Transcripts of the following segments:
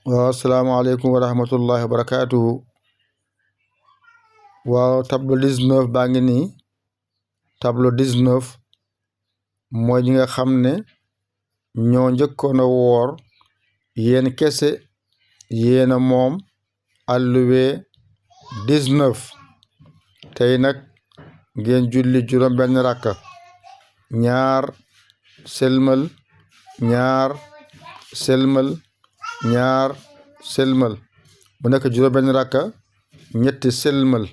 waaw asalaamaaleykum wa rahmatullahi wa barakaatuhu. waaw tableau 19 baa ngi nii. tableau 19 mooy ñi nga xam ne ñoo njëkkoon a woor yéen kese yéen a moom alluwe 19 tey nag ngeen julli juróom benn rakka ñaar selmal ñaar selmal ñaar selmal bu nekk juróom benn rakka ñetti selmal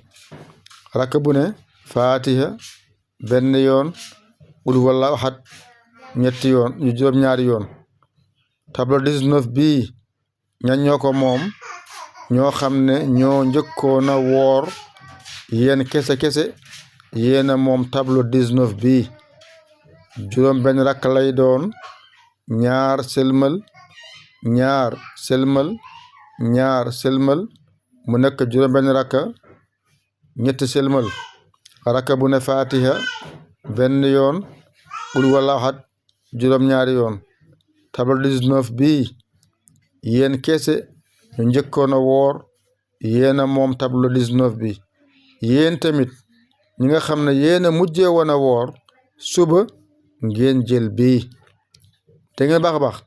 rakka bu ne faatiha benn yoon qul huwallaahu ahad ñetti yoon yu juróom ñaari yoon. tableau 19 bii ñan ñoo ko moom ñoo xam ne ñoo njëkkoon a woor yéen kese yéen a moom tableau 19 bii juróom benn rakka lay doon ñaar selmal ñaar selmal ñaar selmal mu nekk juróom benn rakka ñetti selmal rakka bu ne faatiha benn yoon qul huwallaahu ahad juróom ñaari yoon. tableau 19 bii yéen kese ñu njëkkoon a woor yéen a moom tableau 19 bi yéen tamit ñi nga xam ne yéen a mujjee woon a woor suba ngeen jël bii te ngeen baax a baax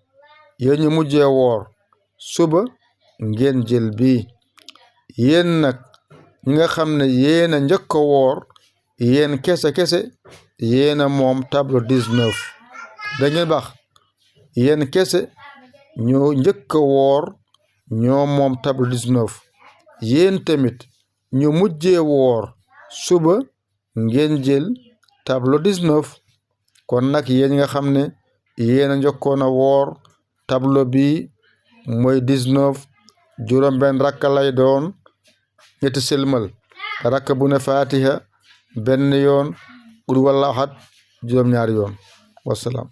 yéen ñu mujjee woor suba ngeen jël bii yéen nag ñi nga xam ne yéen a njëkk a woor yéen kese yéen a moom tableau 19 da ngeen baax yéen kese ñoo njëkk a woor ñoo moom tableau 19 yéen tamit ñu mujjee woor suba ngeen jël tableau 19 kon nag yéen nga xam ne yéen a njëkkoon a woor tableau bi mooy 19 juróom benn rakka lay doon ñetti selmal rakka bu ne faatiha benn yoon qul huwallaahu ahad juróom ñaari yoon wasalaam.